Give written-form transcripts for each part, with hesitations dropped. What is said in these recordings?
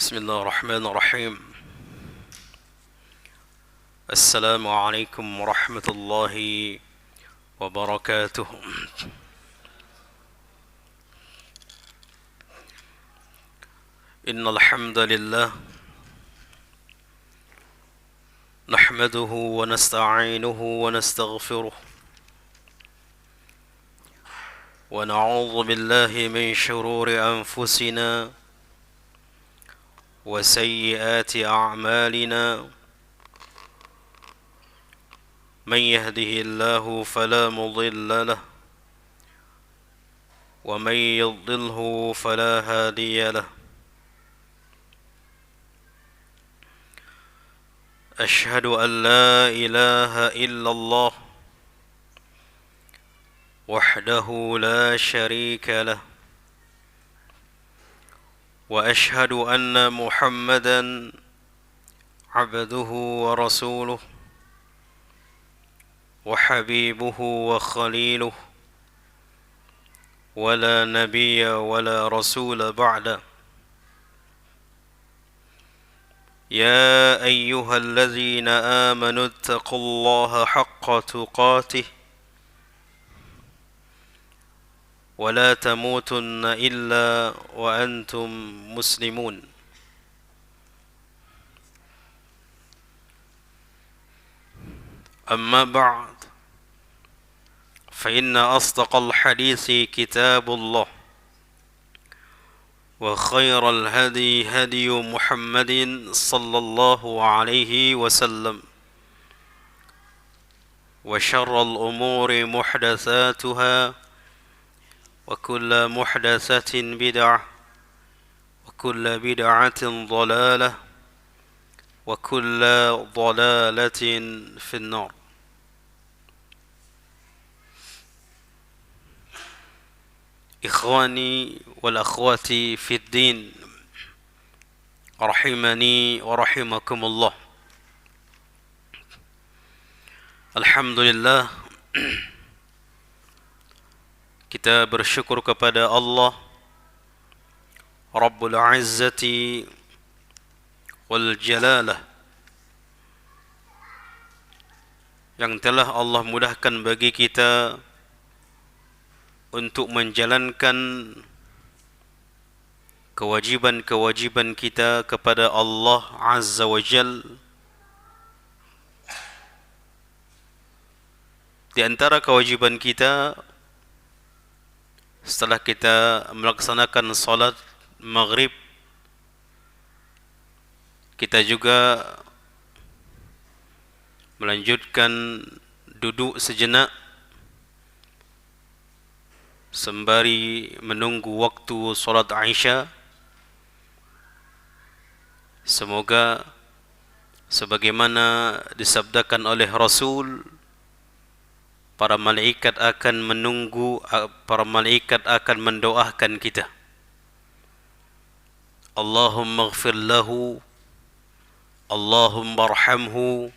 بسم الله الرحمن الرحيم. السلام عليكم ورحمة الله وبركاته. إن الحمد لله نحمده ونستعينه ونستغفره ونعوذ بالله من شرور أنفسنا وسيئات أعمالنا. من يهده الله فلا مضل له ومن يضلله فلا هادي له. أشهد أن لا إله إلا الله وحده لا شريك له، وأشهد أن محمدا عبده ورسوله وحبيبه وخليله، ولا نبي ولا رسول بعده. يا أيها الذين آمنوا اتقوا الله حق تقاته ولا تموتن إلا وأنتم مسلمون. أما بعد، فإن أصدق الحديث كتاب الله، وخير الهدي هدي محمد صلى الله عليه وسلم، وشر الأمور محدثاتها، وكل محدثة بدعة، وكل بدعة ضلالة، وكل ضلالة في النار. إخواني والأخوات في الدين، رحمني ورحمكم الله. Alhamdulillah, kita bersyukur kepada Allah Rabbul Izzati wal Jalalah yang telah Allah mudahkan bagi kita untuk menjalankan kewajiban-kewajiban kita kepada Allah Azza wa Jal. Di antara kewajiban kita, setelah kita melaksanakan salat maghrib, kita juga melanjutkan duduk sejenak sembari menunggu waktu salat Isya. Semoga sebagaimana disabdakan oleh Rasul, para malaikat akan menunggu, para malaikat akan mendoakan kita. Allahumma ighfir lahu, Allahumma arhamhu,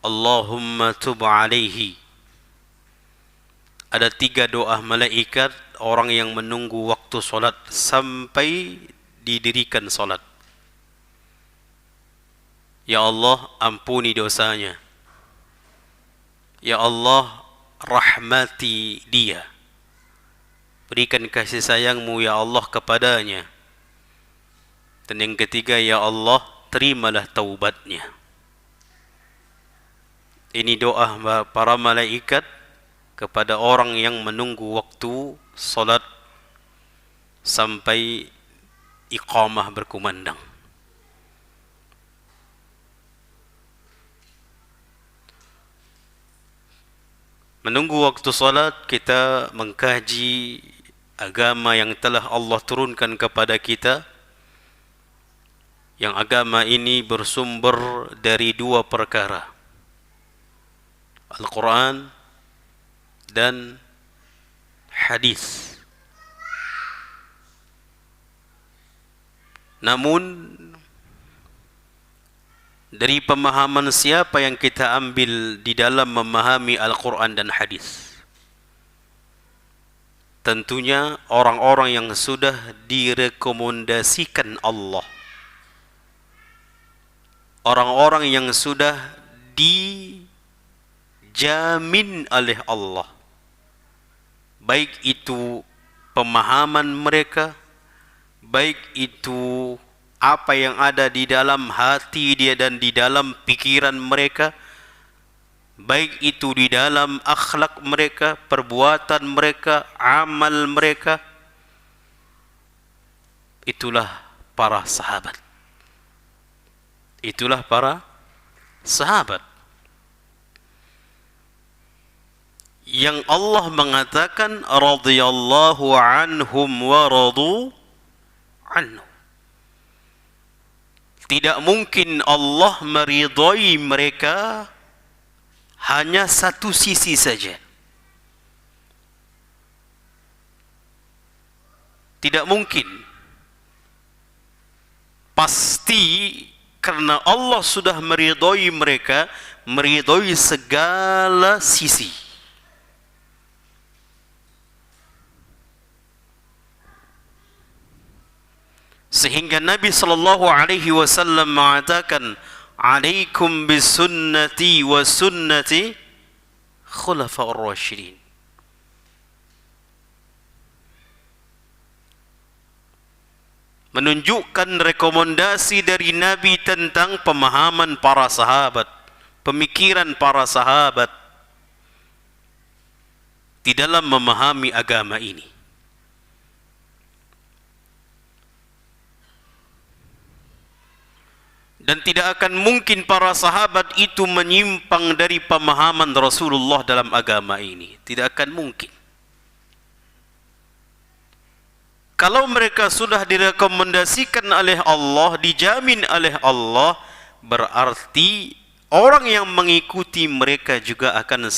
Allahumma tub alaihi. Ada 3 doa malaikat orang yang menunggu waktu solat sampai didirikan solat. Ya Allah, ampuni dosanya. Ya Allah, rahmati dia. Berikan kasih sayangmu ya Allah kepadanya. Dan yang ketiga, ya Allah, terimalah taubatnya. Ini doa para malaikat kepada orang yang menunggu waktu solat sampai iqamah berkumandang. Menunggu waktu solat, kita mengkaji agama yang telah Allah turunkan kepada kita, yang agama ini bersumber dari 2 perkara, Al-Quran dan hadis. Namun dari pemahaman siapa yang kita ambil di dalam memahami Al-Quran dan hadis? Tentunya orang-orang yang sudah direkomendasikan Allah orang-orang yang sudah dijamin oleh Allah, baik itu pemahaman mereka, baik itu apa yang ada di dalam hati dia dan di dalam pikiran mereka, baik itu di dalam akhlak mereka, perbuatan mereka, amal mereka. Itulah para sahabat. Itulah para sahabat yang Allah mengatakan radhiyallahu anhum wa radu anhu. Tidak mungkin Allah meridhai mereka hanya satu sisi saja. Tidak mungkin. Pasti karena Allah sudah meridhai mereka, meridhai segala sisi. Sehingga Nabi sallallahu alaihi wasallam mengatakan, "Alaikum bisunnati wa sunnati khulafa'ur rasyidin." Menunjukkan rekomendasi dari Nabi tentang pemahaman para sahabat, pemikiran para sahabat di dalam memahami agama ini. Dan tidak akan mungkin para sahabat itu menyimpang dari pemahaman Rasulullah dalam agama ini. Tidak akan mungkin. Kalau mereka sudah direkomendasikan oleh Allah, dijamin oleh Allah, berarti orang yang mengikuti mereka juga akan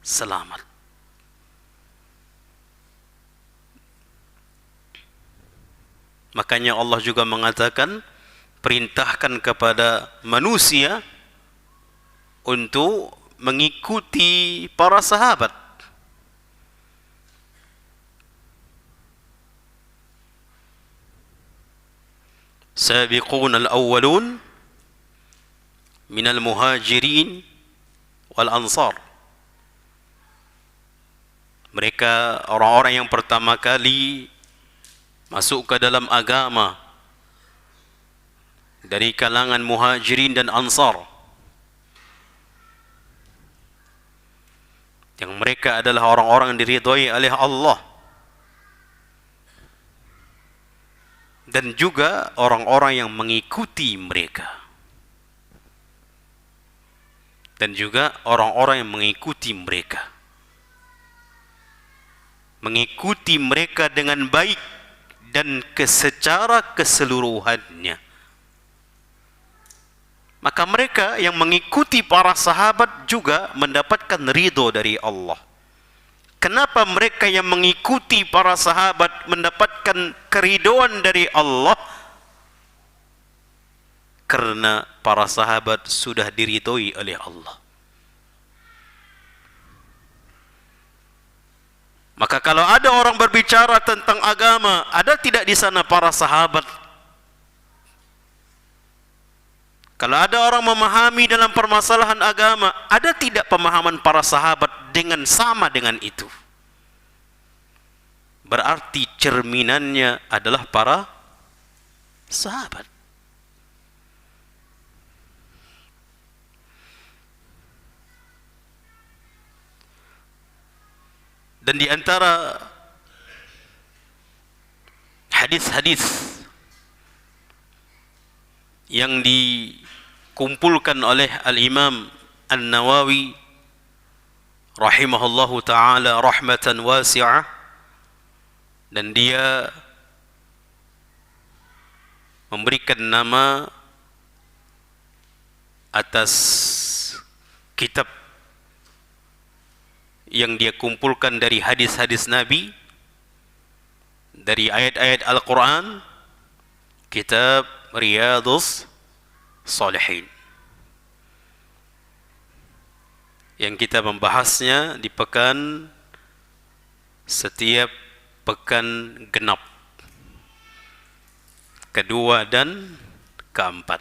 selamat. Makanya Allah juga mengatakan, perintahkan kepada manusia untuk mengikuti para sahabat. Sabiqun al-awwalun minal muhajirin wal ansar. Mereka orang-orang yang pertama kali masuk ke dalam agama dari kalangan muhajirin dan ansar, yang mereka adalah orang-orang yang diridhai oleh Allah, dan juga orang-orang yang mengikuti mereka, dan juga orang-orang yang mengikuti mereka, mengikuti mereka dengan baik dan secara keseluruhannya. Maka mereka yang mengikuti para sahabat juga mendapatkan ridho dari Allah. Kenapa mereka yang mengikuti para sahabat mendapatkan keridhaan dari Allah? Karena para sahabat sudah diridhoi oleh Allah. Maka kalau ada orang berbicara tentang agama, ada tidak di sana para sahabat? Kalau ada orang memahami dalam permasalahan agama, ada tidak pemahaman para sahabat dengan sama dengan itu? Berarti cerminannya adalah para sahabat. Dan di antara hadis-hadis yang dikumpulkan oleh Al-Imam An-Nawawi rahimahullahu ta'ala rahmatan wasi'ah, dan dia memberikan nama atas kitab yang dia kumpulkan dari hadis-hadis Nabi, dari ayat-ayat Al-Quran, kitab Riyadhus Salihin, yang kita membahasnya di pekan setiap pekan genap kedua dan keempat.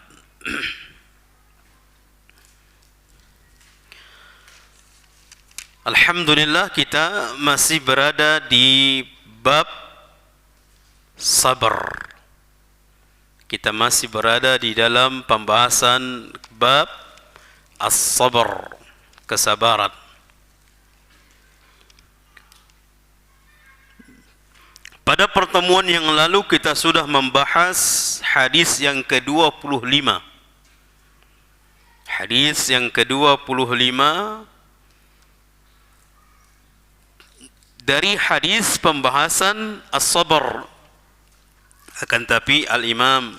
Alhamdulillah kita masih berada di bab sabar. Kita masih berada di dalam pembahasan bab as-sabar, kesabaran. Pada pertemuan yang lalu kita sudah membahas hadis yang ke-25. Hadis yang ke-25 dari hadis pembahasan as-sabar. Akan tapi Al-Imam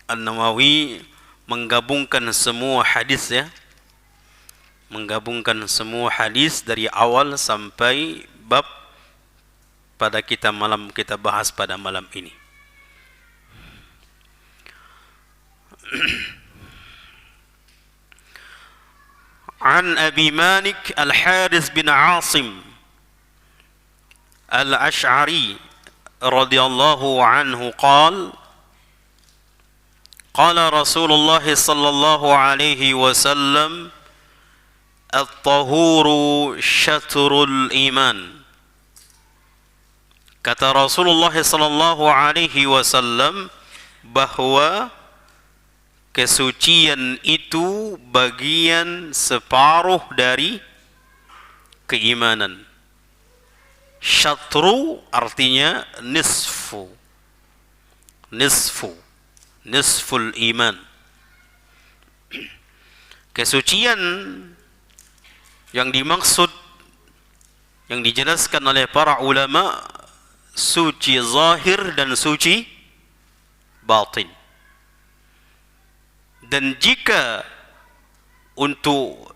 An-Nawawi menggabungkan semua hadis, ya. Menggabungkan semua hadis dari awal sampai bab pada kita bahas pada malam ini. An Abi Malik Al-Harith bin Asim Al-Ash'ari radhiyallahu anhu qala qala Rasulullah sallallahu alaihi wasallam at-tahuru syatrul iman. Kata Rasulullah sallallahu alaihi wasallam bahwa kesucian itu bagian separuh dari keimanan. Syatru artinya nisfu. Nisful iman. Kesucian yang dimaksud, yang dijelaskan oleh para ulama, suci zahir dan suci batin. Dan jika untuk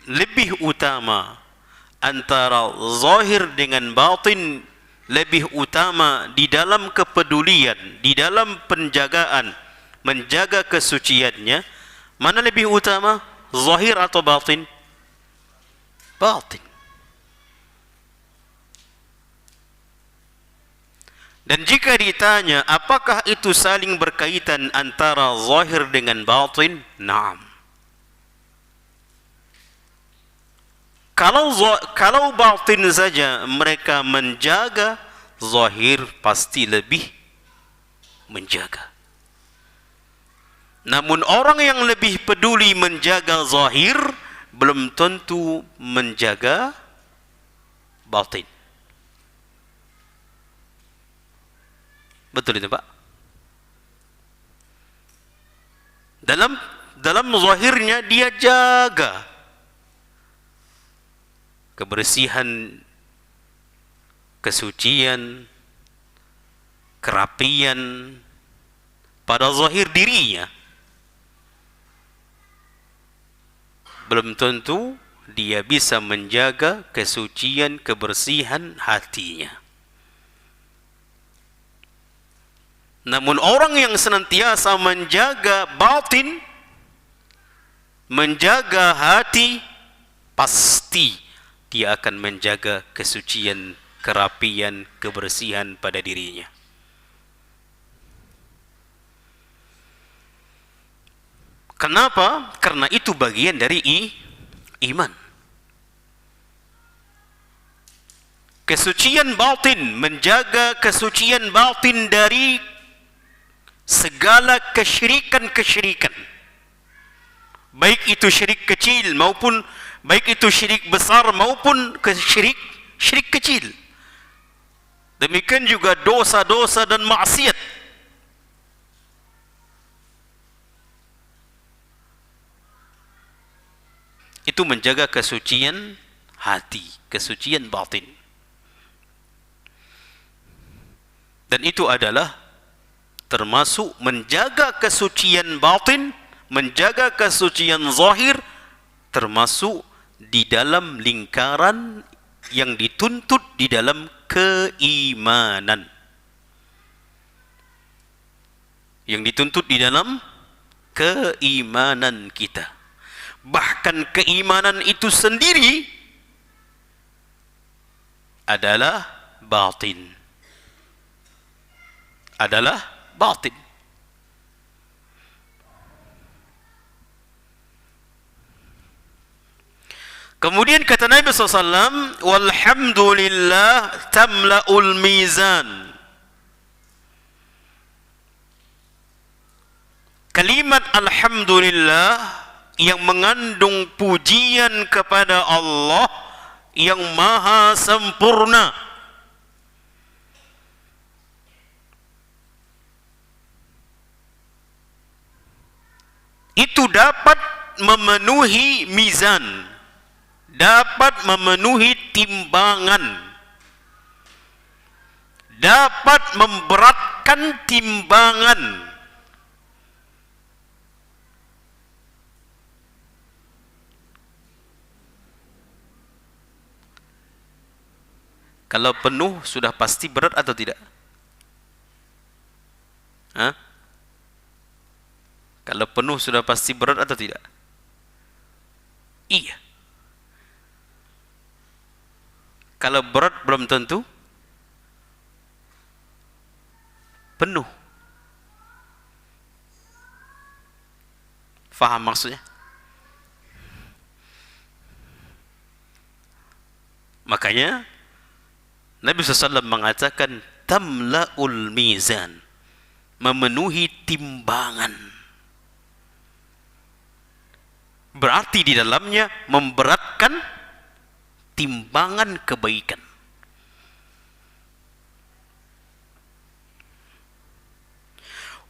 lebih utama antara zahir dengan batin, lebih utama di dalam kepedulian, di dalam penjagaan, menjaga kesuciannya, mana lebih utama, zahir atau batin? Batin. Dan jika ditanya apakah itu saling berkaitan antara zahir dengan batin? Naam. Kalau batin saja mereka menjaga, zahir pasti lebih menjaga. Namun orang yang lebih peduli menjaga zahir belum tentu menjaga batin. Betul itu, Pak? Dalam zahirnya dia jaga kebersihan, kesucian, kerapian pada zahir dirinya. Belum tentu dia bisa menjaga kesucian, kebersihan hatinya. Namun orang yang senantiasa menjaga batin, menjaga hati, pasti dia akan menjaga kesucian, kerapian, kebersihan pada dirinya. Kenapa? Karena itu bagian dari iman. Kesucian batin, menjaga kesucian batin dari segala kesyirikan-kesyirikan, baik itu syirik kecil maupun baik itu syirik besar maupun syirik kecil. Demikian juga dosa-dosa dan maksiat. Itu menjaga kesucian hati, kesucian batin. Dan itu adalah termasuk menjaga kesucian batin, menjaga kesucian zahir, termasuk di dalam lingkaran yang dituntut di dalam keimanan. Yang dituntut di dalam keimanan kita. Bahkan keimanan itu sendiri adalah batin. Adalah batin. Kemudian kata Nabi SAW, walhamdulillah tamla'ul mizan. Kalimat alhamdulillah yang mengandung pujian kepada Allah yang maha sempurna. Itu dapat memenuhi mizan, dapat memenuhi timbangan, dapat memberatkan timbangan. Kalau penuh sudah pasti berat atau tidak? Hah? Kalau penuh sudah pasti berat atau tidak? Iya. Kalau berat belum tentu penuh. Faham maksudnya? Makanya Nabi SAW mengatakan tamla'ul mizan, memenuhi timbangan. Berarti di dalamnya memberatkan timbangan kebaikan.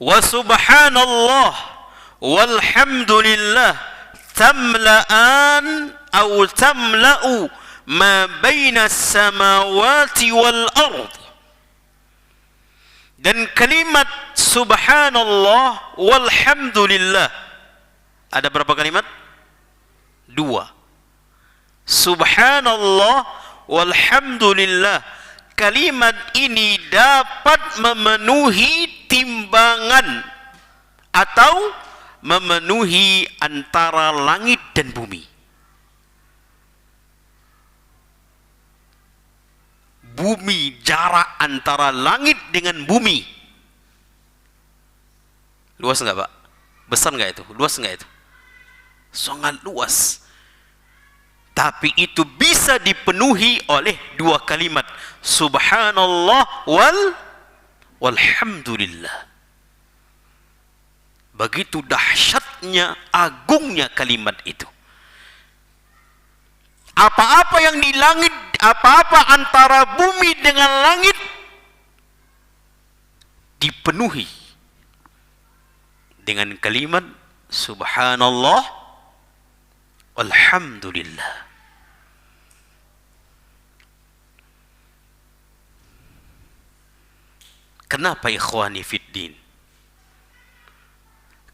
Wa subhanallah walhamdulillah tamla'an atau tamla'u ma baina samawati wal ard. Dan kalimat subhanallah walhamdulillah, ada berapa kalimat? 2. Subhanallah walhamdulillah, kalimat ini dapat memenuhi timbangan atau memenuhi antara langit dan bumi. Bumi, jarak antara langit dengan bumi. Luas enggak, Pak? Besar enggak itu? Luas enggak itu? Sangat luas. Tapi itu bisa dipenuhi oleh 2 kalimat. Subhanallah walhamdulillah. Begitu dahsyatnya, agungnya kalimat itu. Apa-apa yang di langit, apa-apa antara bumi dengan langit dipenuhi dengan kalimat subhanallah walhamdulillah. Kenapa ikhwani fiddin?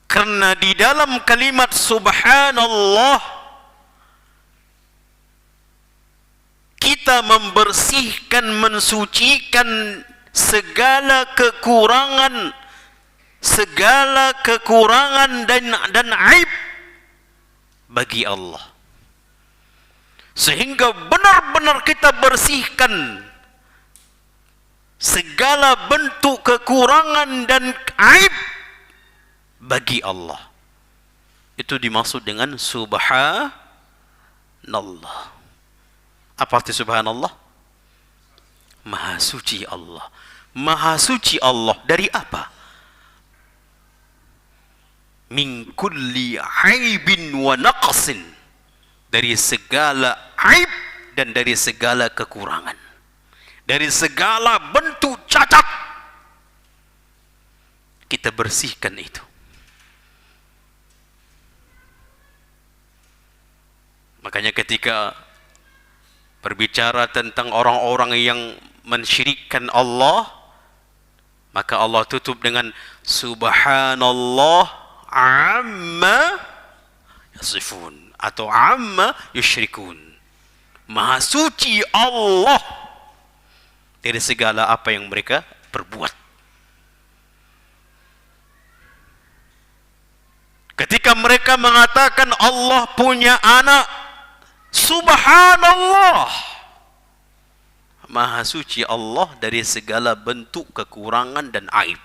Karena di dalam kalimat subhanallah kita membersihkan, mensucikan segala kekurangan dan aib bagi Allah, sehingga benar-benar kita bersihkan segala bentuk kekurangan dan aib bagi Allah. Itu dimaksud dengan subhanallah. Apa arti subhanallah? Maha suci Allah. Maha suci Allah dari apa? Min kulli aibin wa naqsin, dari segala aib dan dari segala kekurangan, dari segala bentuk cacat, kita bersihkan itu. Makanya ketika berbicara tentang orang-orang yang mensyirikkan Allah, maka Allah tutup dengan subhanallah amma yasifun atau amma yusyrikun. Maha suci Allah dari segala apa yang mereka perbuat. Ketika mereka mengatakan Allah punya anak, subhanallah, maha suci Allah dari segala bentuk kekurangan dan aib.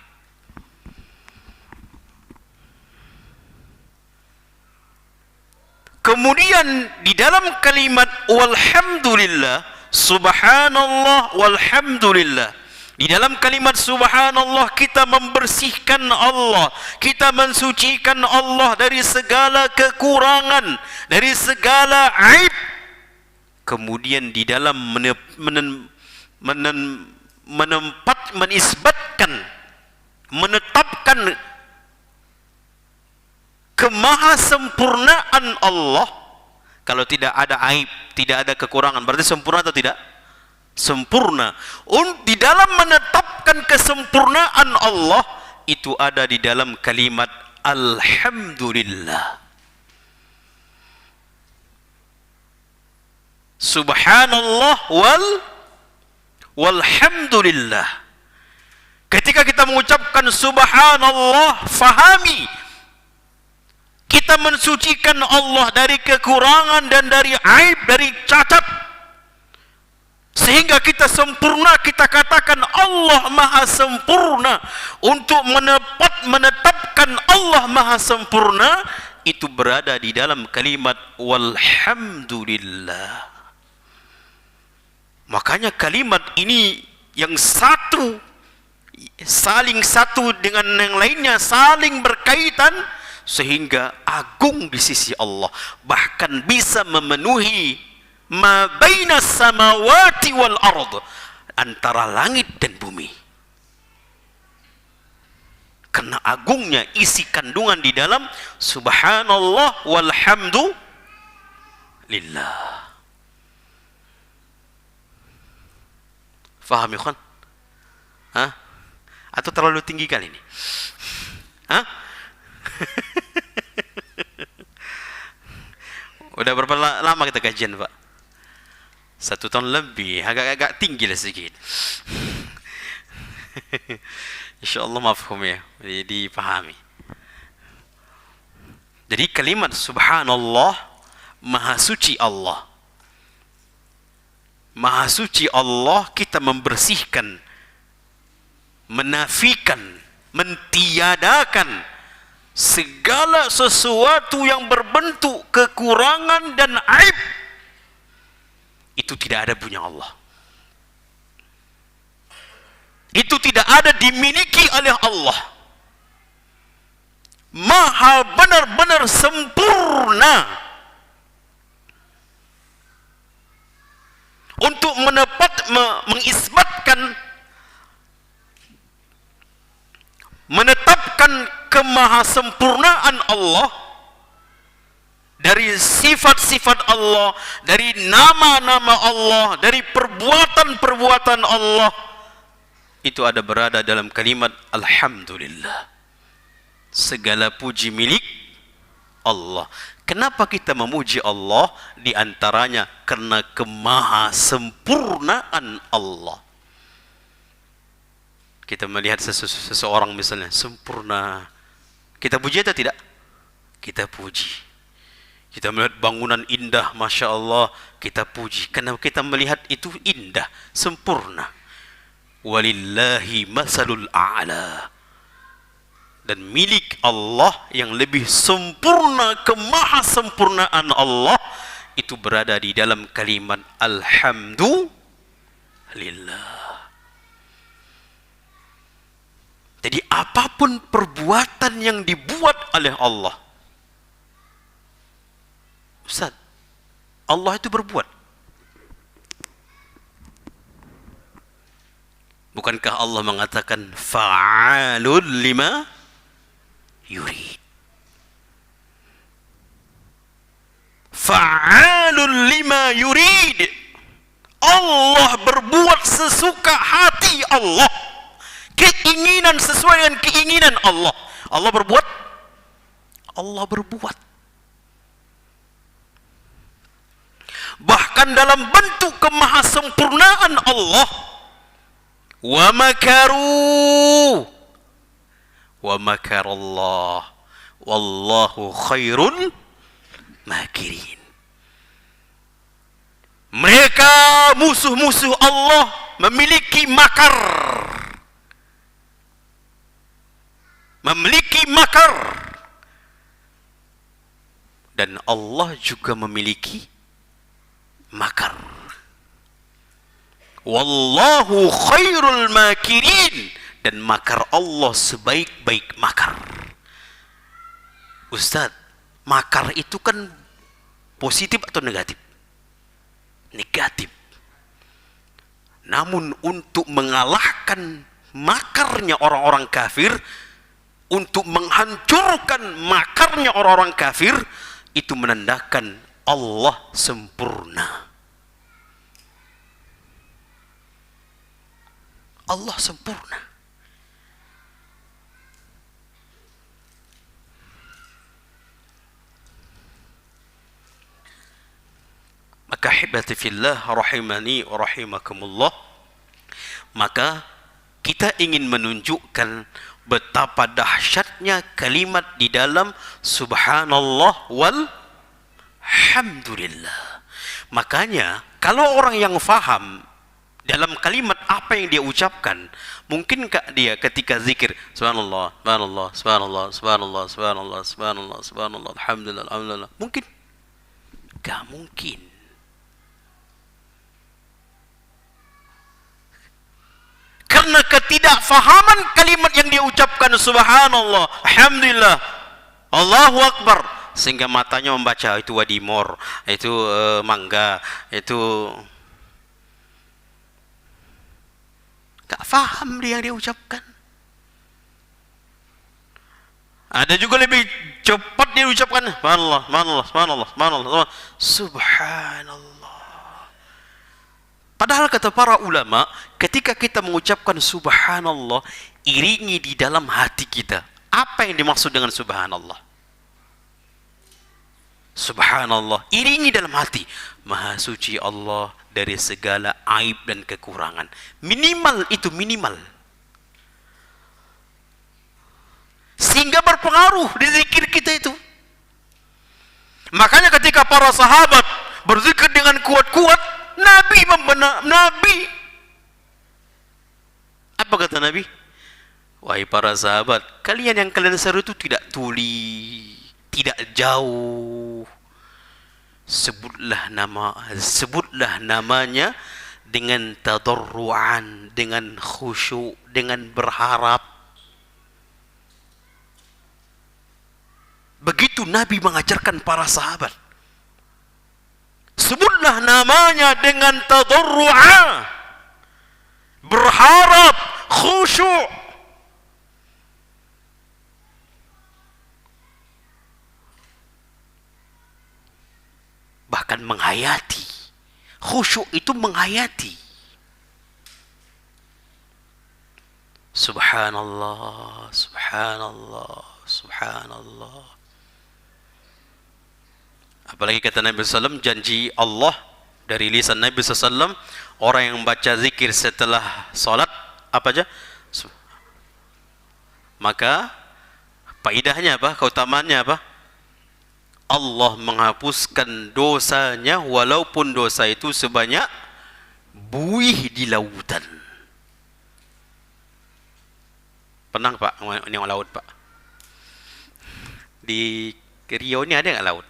Kemudian di dalam kalimat walhamdulillah, subhanallah walhamdulillah, di dalam kalimat subhanallah kita membersihkan Allah, kita mensucikan Allah dari segala kekurangan, dari segala aib. Kemudian di dalam menetapkan kemahasempurnaan Allah. Kalau tidak ada aib, tidak ada kekurangan, berarti sempurna atau tidak? Sempurna. Di dalam menetapkan kesempurnaan Allah, itu ada di dalam kalimat alhamdulillah. Subhanallah walhamdulillah. Ketika kita mengucapkan subhanallah, fahami kita mensucikan Allah dari kekurangan dan dari aib, dari cacat, sehingga kita sempurna. Kita katakan Allah maha sempurna. Untuk menetapkan Allah maha sempurna, itu berada di dalam kalimat walhamdulillah. Makanya kalimat ini yang satu, saling satu dengan yang lainnya, saling berkaitan, sehingga agung di sisi Allah, bahkan bisa memenuhi ma baina samawati wal ard, antara langit dan bumi. Karena agungnya isi kandungan di dalam subhanallah walhamdulillah. Faham ya kan? Hah? Atau terlalu tinggi kali ini? Hah? Udah berapa lama kita kajian, Pak? 1 tahun lebih, agak tinggi lah sedikit. InsyaAllah mafhum ya, dipahami. Jadi kalimat subhanallah, maha suci Allah. Maha suci Allah, kita membersihkan, menafikan, mentiadakan segala sesuatu yang berbentuk kekurangan dan aib. Itu tidak ada punya Allah. Itu tidak ada dimiliki oleh Allah. Maha benar-benar sempurna. Untuk menetapkan kemahasempurnaan Allah, dari sifat-sifat Allah, dari nama-nama Allah, dari perbuatan-perbuatan Allah, itu ada berada dalam kalimat alhamdulillah. Segala puji milik Allah. Kenapa kita memuji Allah? Di antaranya karena kemahasempurnaan Allah. Kita melihat seseorang misalnya sempurna, kita puji atau tidak? Kita puji. Kita melihat bangunan indah, Masya Allah, kita puji. Karena kita melihat itu indah, sempurna. Walillahi masalul a'la. Dan milik Allah yang lebih sempurna, kemahasempurnaan Allah, itu berada di dalam kalimat alhamdulillah. Jadi apapun perbuatan yang dibuat oleh Allah, Ustaz, Allah itu berbuat. Bukankah Allah mengatakan fa'alul lima yurid? Fa'alul lima yurid. Allah berbuat sesuka hati Allah. Keinginan sesuai dengan keinginan Allah. Allah berbuat. Allah berbuat. Bahkan dalam bentuk kemahasempurnaan Allah. Wa makaru wa makarallah wallahu khairul makirin. Mereka musuh-musuh Allah memiliki makar. Dan Allah juga memiliki makar. Wallahu khairul makirin. Dan makar Allah sebaik-baik makar. Ustaz, makar itu kan positif atau negatif? Negatif. Namun untuk mengalahkan makarnya orang-orang kafir, untuk menghancurkan makarnya orang-orang kafir, itu menandakan Allah sempurna. Allah sempurna. Maka hibati fillah rahimani wa rahimakumullah, maka kita ingin menunjukkan betapa dahsyatnya kalimat di dalam subhanallah walhamdulillah. Makanya kalau orang yang faham dalam kalimat apa yang dia ucapkan, mungkinkah dia ketika zikir subhanallah, subhanallah, subhanallah, subhanallah, subhanallah, subhanallah, subhanallah, alhamdulillah, alhamdulillah, mungkin? Gak mungkin. Karena ketidakfahaman kalimat yang dia ucapkan subhanallah, alhamdulillah, Allahu akbar, sehingga matanya membaca itu wadimor, itu mangga, itu tak faham dia yang dia ucapkan. Ada juga lebih cepat dia ucapkan subhanallah, subhanallah, subhanallah, subhanallah, subhanallah. Padahal kata para ulama, ketika kita mengucapkan subhanallah, iringi di dalam hati kita. Apa yang dimaksud dengan subhanallah? Subhanallah, iringi dalam hati. Maha suci Allah dari segala aib dan kekurangan. Minimal itu, minimal. Sehingga berpengaruh di zikir kita itu. Makanya ketika para sahabat berzikir dengan kuat-kuat, Nabi apa kata Nabi? Wahai para sahabat, kalian yang kalian seru itu tidak tuli, tidak jauh. Sebutlah namanya dengan tadarruan, dengan khusyuk, dengan berharap. Begitu Nabi mengajarkan para sahabat. Sebutlah namanya dengan tadarru'a, berharap, khusyuk. Bahkan menghayati. Khusyuk itu menghayati. Subhanallah, subhanallah, subhanallah. Apalagi kata Nabi SAW, janji Allah dari lisan Nabi SAW, orang yang membaca zikir setelah salat, apa aja? Maka faedahnya apa? Keutamaannya apa? Allah menghapuskan dosanya walaupun dosa itu sebanyak buih di lautan. Pernah Pak nengok laut Pak? Di Riau ini ada nggak laut?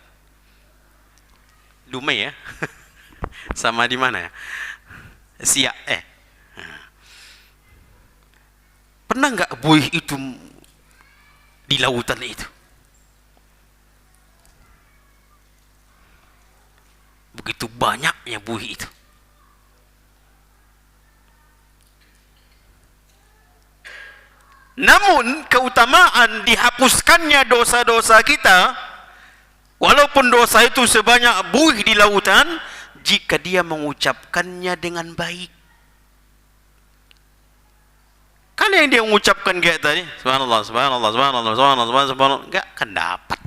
Dumai ya? Sama di mana ya? Siak Pernah nggak buih itu di lautan itu? Begitu banyaknya buih itu. Namun keutamaan dihapuskannya dosa-dosa kita, walaupun dosa itu sebanyak buih di lautan, jika dia mengucapkannya dengan baik. Kan yang dia mengucapkan kayak tadi, subhanallah, subhanallah, subhanallah, subhanallah, subhanallah, enggak akan dapat.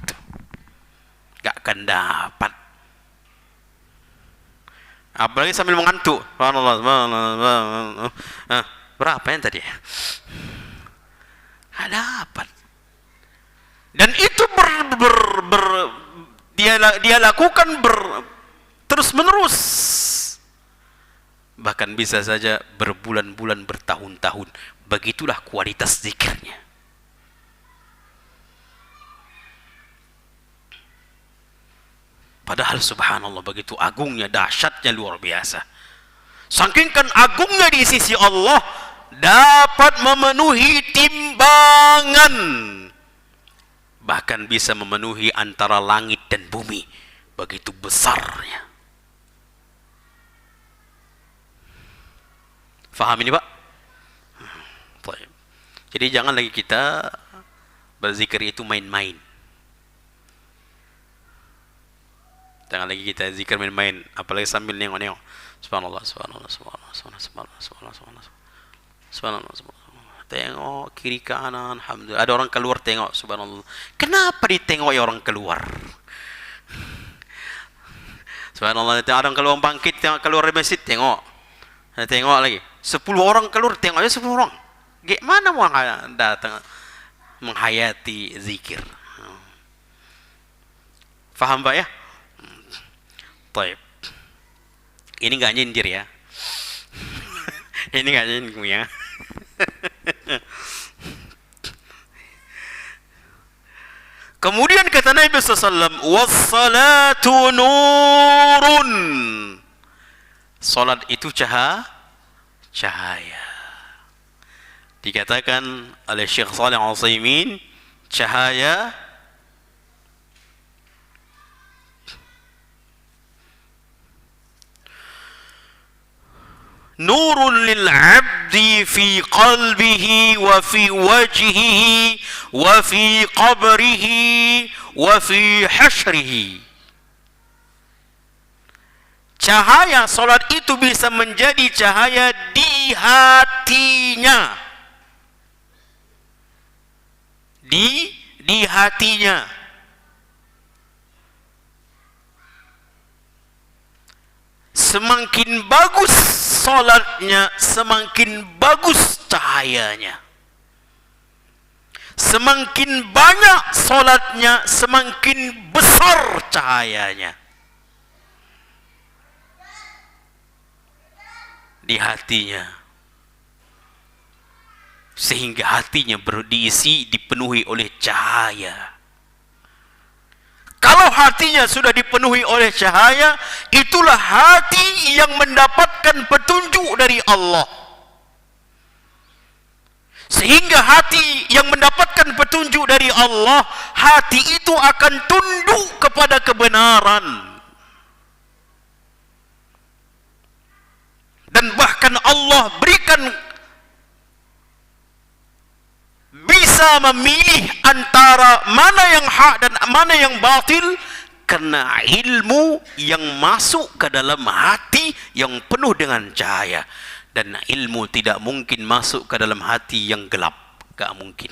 Enggak akan dapat. Apalagi sambil mengantuk. Subhanallah, subhanallah, subhanallah. Berapa yang tadi? Enggak dapat. Dan itu dia lakukan terus menerus, bahkan bisa saja berbulan-bulan, bertahun-tahun. Begitulah kualitas zikirnya. Padahal subhanallah begitu agungnya, dahsyatnya, luar biasa. Saking agungnya di sisi Allah, dapat memenuhi timbangan, bahkan bisa memenuhi antara langit dan bumi. Begitu besarnya. Faham ini Pak? Jadi jangan lagi kita berzikir itu main-main. Jangan lagi kita zikir main-main, apalagi sambil nengok-nengok. Subhanallah, subhanallah, subhanallah, subhanallah, subhanallah, subhanallah, subhanallah, subhanallah, subhanallah. Tengok kiri kanan, alhamdulillah. Ada orang keluar, tengok, subhanallah. Kenapa ditengok ya orang keluar? Subhanallah, ada orang keluar bangkit, tengok keluar dari masjid, tengok. Tengok lagi. 10 orang keluar, tengok aja 10 orang. Gimana mau datang menghayati zikir? Faham Pak ya? Taib. Ini nggak nyindir ya. Ini nggak nyindir ya. Kemudian kata Nabi SAW, wassalatu nurun. Salat itu cahaya. Dikatakan oleh Syekh Shalih Al-Utsaimin, cahaya nurun lil abdi fi qalbihi wa fi wajhihi wa fi qabrihi wa fi hasyrihi. Cahaya salat itu bisa menjadi cahaya di hatinya. Di hatinya. Semakin bagus salatnya, semakin bagus cahayanya. Semakin banyak salatnya, semakin besar cahayanya. Di hatinya. Sehingga hatinya diisi, dipenuhi oleh cahaya. Kalau hatinya sudah dipenuhi oleh cahaya, itulah hati yang mendapatkan petunjuk dari Allah. Sehingga hati yang mendapatkan petunjuk dari Allah, hati itu akan tunduk kepada kebenaran. Dan bahkan Allah berikan bisa memilih antara mana yang hak dan mana yang batil, karena ilmu yang masuk ke dalam hati yang penuh dengan cahaya. Dan ilmu tidak mungkin masuk ke dalam hati yang gelap, gak mungkin.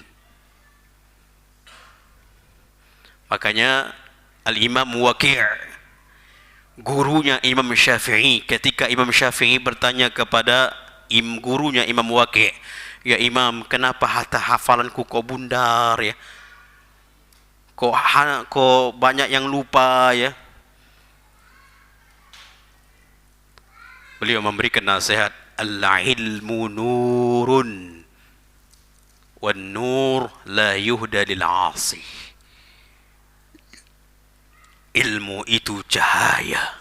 Makanya Al-Imam Waqi', gurunya Imam Syafi'i, ketika Imam Syafi'i bertanya kepada gurunya Imam Waqi', ya Imam, kenapa hafalanku kok bundar ya? Kok banyak yang lupa ya? Beliau memberikan nasihat, al-ilmu nurun wan nur la yuhda lil 'asi. Ilmu itu cahaya,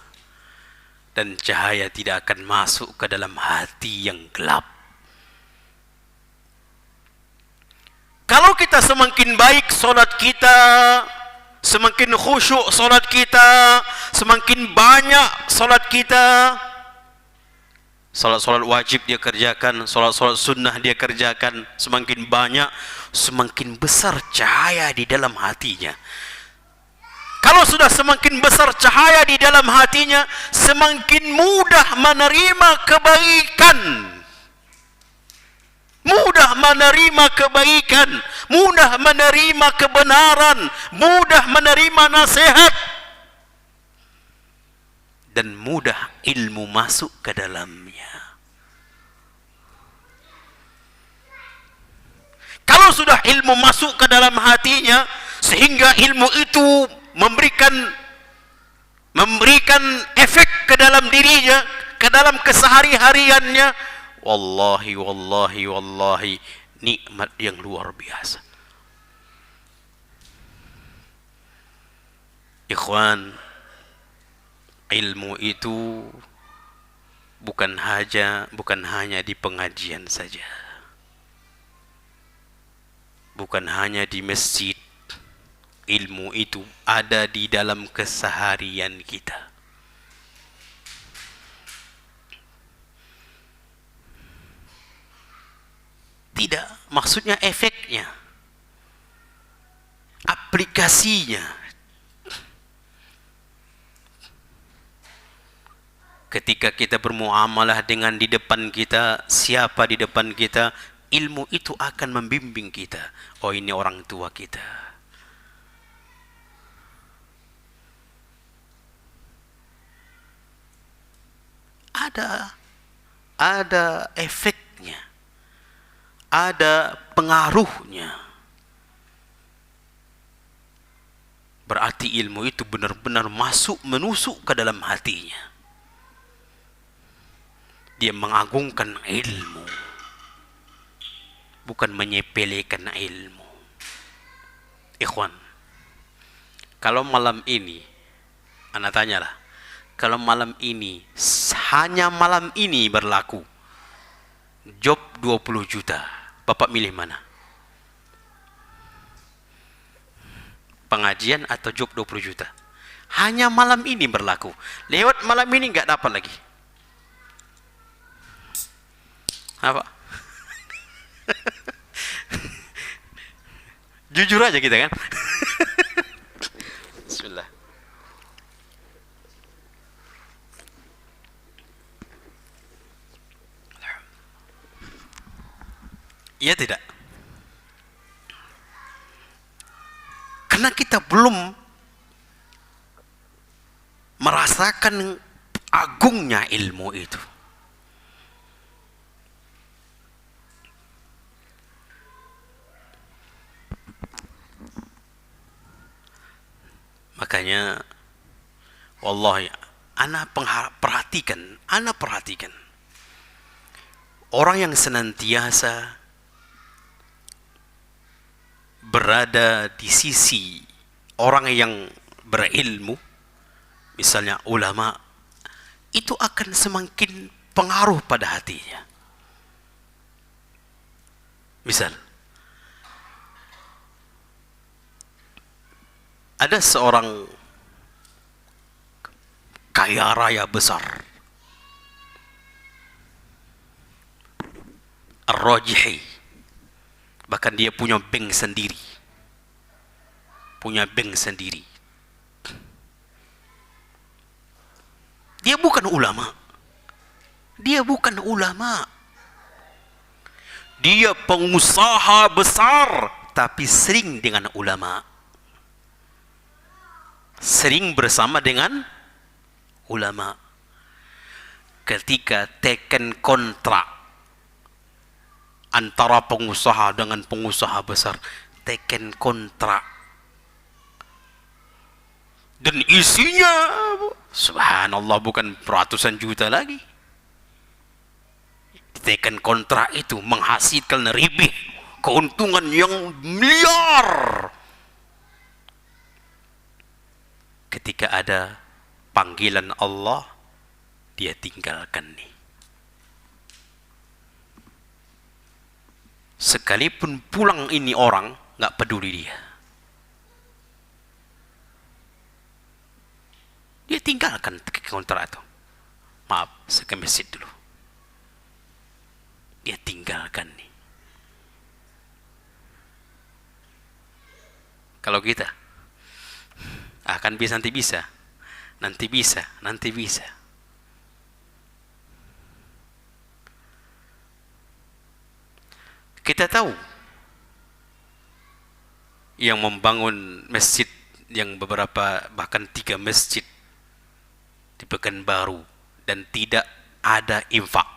dan cahaya tidak akan masuk ke dalam hati yang gelap. Kalau kita semakin baik solat kita, semakin khusyuk solat kita, semakin banyak solat kita, solat wajib dia kerjakan, solat sunnah dia kerjakan, semakin banyak, semakin besar cahaya di dalam hatinya. Kalau sudah semakin besar cahaya di dalam hatinya, semakin mudah menerima kebaikan. Mudah menerima kebaikan, mudah menerima kebenaran, mudah menerima nasihat, dan mudah ilmu masuk ke dalamnya. Kalau sudah ilmu masuk ke dalam hatinya, sehingga ilmu itu memberikan efek ke dalam dirinya, ke dalam kesehari-hariannya, wallahi nikmat yang luar biasa. Ikhwan, Ilmu itu bukan hanya di pengajian saja, bukan hanya di masjid. Ilmu itu ada di dalam keseharian kita. Tidak, maksudnya efeknya, aplikasinya. Ketika kita bermuamalah dengan di depan kita, siapa di depan kita, ilmu itu akan membimbing kita. Oh, ini orang tua kita. Ada efeknya, ada pengaruhnya. Berarti ilmu itu benar-benar menusuk ke dalam hatinya. Dia mengagungkan ilmu, bukan menyepelekan ilmu. Ikhwan, kalau malam ini, ana tanyalah, kalau malam ini, hanya malam ini berlaku, job 20 juta, Bapak milih mana? Pengajian atau job 20 juta? Hanya malam ini berlaku. Lewat malam ini nggak dapat lagi. Apa? Jujur aja kita kan. Bismillah. Iya tidak? Karena kita belum merasakan agungnya ilmu itu. Makanya wallahi ana perhatikan orang yang senantiasa berada di sisi orang yang berilmu, misalnya ulama, itu akan semakin pengaruh pada hatinya. Misal, ada seorang kaya raya besar, Ar-Rajihi, bahkan dia punya bank sendiri, Dia bukan ulama, dia pengusaha besar, tapi sering dengan ulama, sering bersama dengan ulama. Ketika teken kontrak antara pengusaha dengan pengusaha besar, teken kontrak, dan isinya subhanallah bukan ratusan juta lagi. Teken kontrak itu menghasilkan ribih, keuntungan yang miliar. Ketika ada panggilan Allah, dia tinggalkan nih. Sekalipun pulang ini orang, nggak peduli dia. Dia tinggalkan kontrak itu. Maaf, saya ke masjid dulu. Dia tinggalkan nih. Kalau kita akan bisa, nanti bisa. Kita tahu yang membangun masjid, yang beberapa bahkan 3 masjid di Pekanbaru, dan tidak ada infak,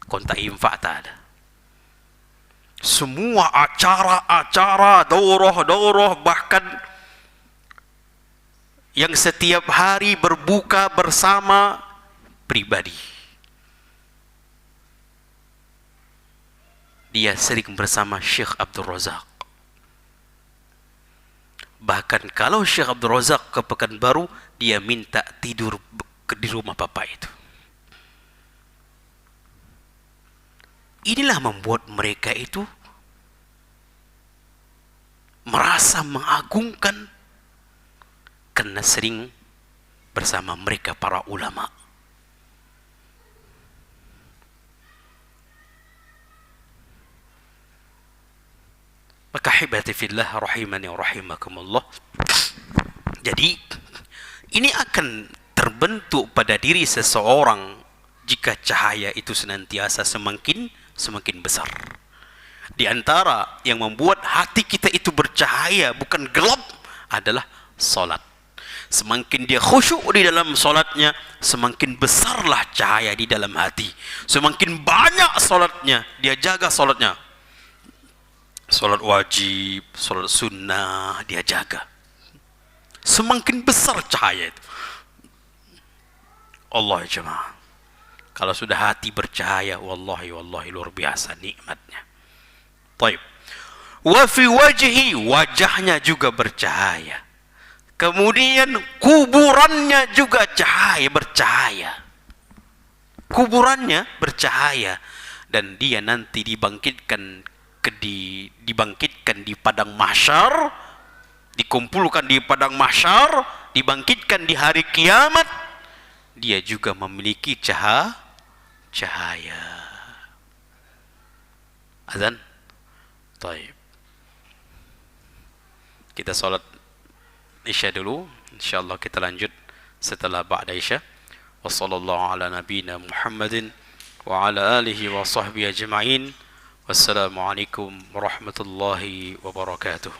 kontak infak tak ada. Semua acara-acara, daurah, bahkan yang setiap hari berbuka bersama pribadi, dia sering bersama Syekh Abdul Razak. Bahkan kalau Syekh Abdul Razak ke Pekanbaru, dia minta tidur di rumah bapak itu. Inilah membuat mereka itu merasa mengagungkan karena sering bersama mereka para ulama. Maka hibati fillah rahimani wa rahimakumullah. Jadi ini akan terbentuk pada diri seseorang jika cahaya itu senantiasa semakin besar. Di antara yang membuat hati kita itu bercahaya bukan gelap adalah salat. Semakin dia khusyuk di dalam salatnya, semakin besarlah cahaya di dalam hati. Semakin banyak salatnya, dia jaga salatnya. Salat wajib, salat sunnah, dia jaga. Semakin besar cahaya itu. Allah ya jemaah. Kalau sudah hati bercahaya, wallahi luar biasa nikmatnya. Taib. Wa fi wajhi, wajahnya juga bercahaya. Kemudian kuburannya juga bercahaya. Kuburannya bercahaya dan dia nanti dibangkitkan di padang mahsyar, dikumpulkan di padang mahsyar, dibangkitkan di hari kiamat, dia juga memiliki cahaya. Azan? Taib. Kita salat Isya dulu, insyaallah kita lanjut setelah ba'da Isya. Wassallallahu ala nabiyyina Muhammadin wa ala alihi wa sahbihi ajma'in. Wassalamualaikum warahmatullahi wabarakatuh.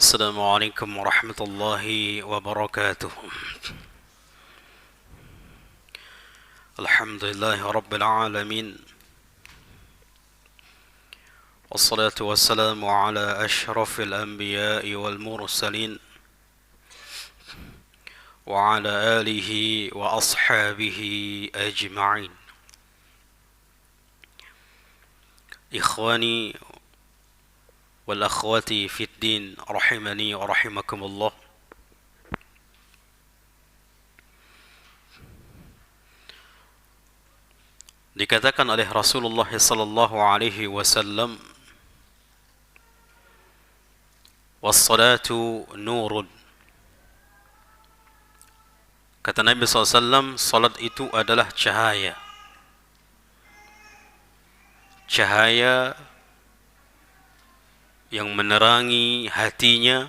السلام عليكم ورحمة الله وبركاته. الحمد لله رب العالمين، والصلاة والسلام على أشرف الأنبياء والمرسلين وعلى آله وأصحابه أجمعين. إخواني والأخوات في الدين رحمني ورحمكم الله. Dikatakan oleh Rasulullah sallallahu alaihi wasallam, "Was-salatu nurun." Kata Nabi SAW, salat itu adalah cahaya. Cahaya yang menerangi hatinya,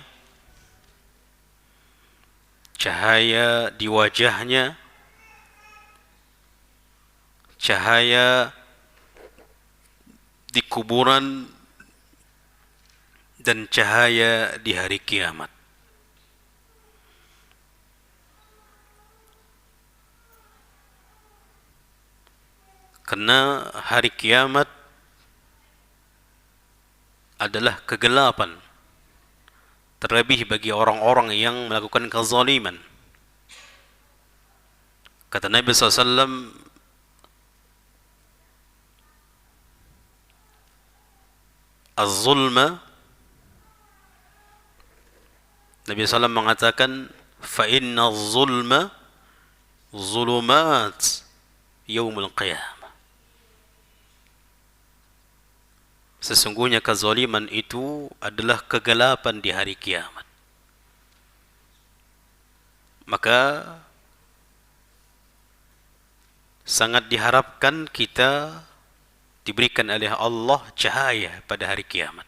cahaya di wajahnya, cahaya di kuburan, dan cahaya di hari kiamat. Karena hari kiamat adalah kegelapan, terlebih bagi orang-orang yang melakukan kezaliman. Kata Nabi SAW, az-zulma, Nabi SAW mengatakan, fa inna az-zulma zulumat yaumul qiyamah. Sesungguhnya kezaliman itu adalah kegelapan di hari kiamat. Maka sangat diharapkan kita diberikan oleh Allah cahaya pada hari kiamat.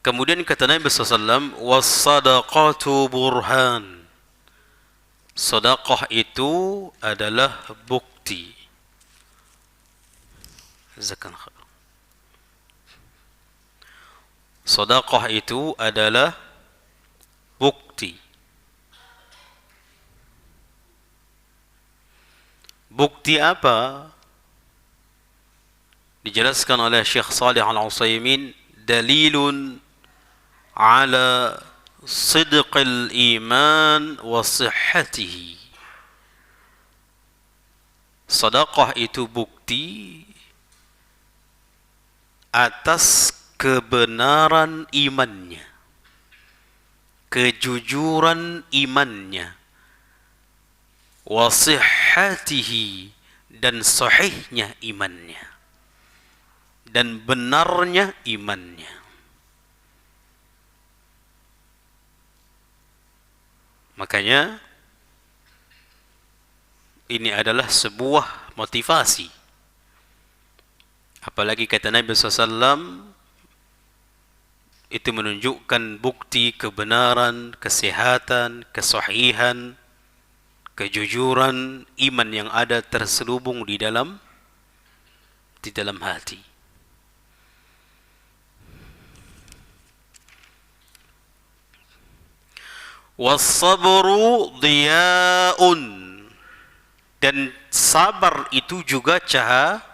Kemudian kata Nabi SAW, was-sadaqatu burhan. Sedekah itu adalah bukti. Zakat. Sedekah itu adalah bukti. Bukti apa? Dijelaskan oleh Syekh Salih Al-Utsaimin, dalilun ala sidqil iman wa sihhatihi. Sedekah itu bukti atas kebenaran imannya, kejujuran imannya, wa sihhatihi, dan sahihnya imannya, dan benarnya imannya. Makanya ini adalah sebuah motivasi. Apalagi kata Nabi SAW, itu menunjukkan bukti kebenaran, kesehatan, kesahihan, kejujuran iman yang ada terselubung di dalam hati. Was-sabru diya'un, dan sabar itu juga cahaya.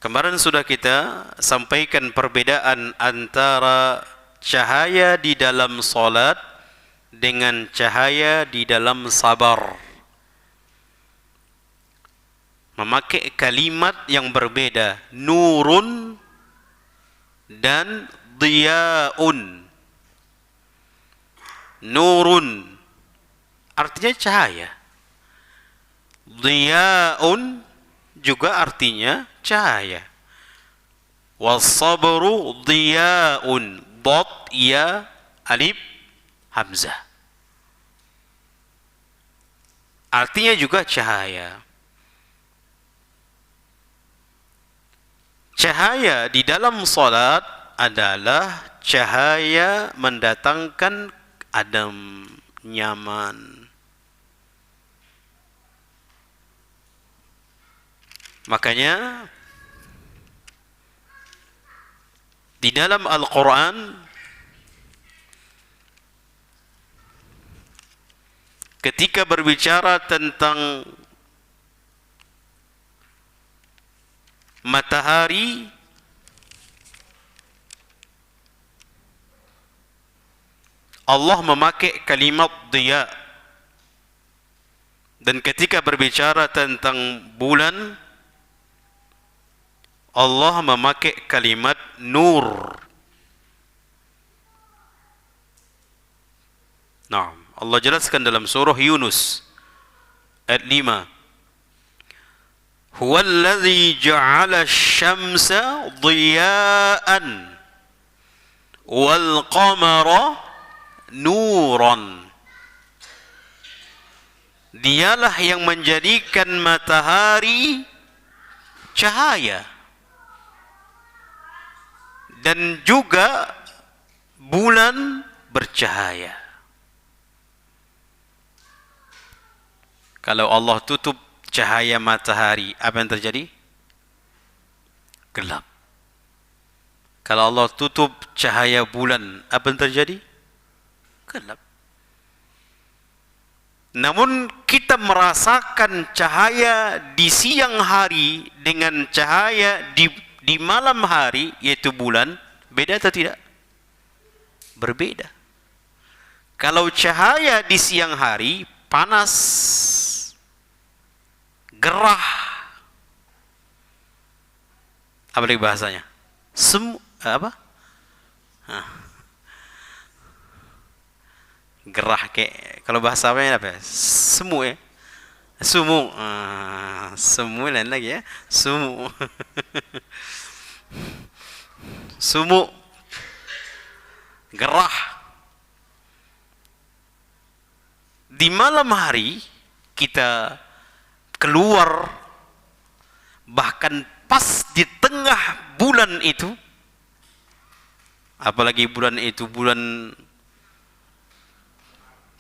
Kemarin sudah kita sampaikan perbedaan antara cahaya di dalam salat dengan cahaya di dalam sabar. Memakai kalimat yang berbeda, nurun dan diya'un. Nurun artinya cahaya, diya'un juga artinya cahaya. Was-sabru diya'un, dot, ya, alif, hamzah, artinya juga cahaya. Cahaya di dalam salat adalah cahaya mendatangkan adem, nyaman. Makanya di dalam Al-Quran ketika berbicara tentang matahari, Allah memakai kalimat diya. Dan ketika berbicara tentang bulan, Allah memakai kalimat nur. Nah, Allah jelaskan dalam surah Yunus ayat 5. Huwa alladhi ja'ala asy-syamsa diya'an wal qamara nuran. Dialah yang menjadikan matahari cahaya dan juga bulan bercahaya. Kalau Allah tutup cahaya matahari, apa yang terjadi? Gelap. Kalau Allah tutup cahaya bulan, apa yang terjadi? Gelap. Namun kita merasakan cahaya di siang hari dengan cahaya di malam hari, yaitu bulan, beda atau tidak? Berbeda. Kalau cahaya di siang hari panas, gerah, apa lagi bahasanya? Apa? Gerah kayak kalau bahasa apa ya? Semu ya. Sumu. Semu lain lagi ya. Sumu. Sumu. Gerah. Di malam hari kita keluar, bahkan pas di tengah bulan itu, apalagi bulan itu bulan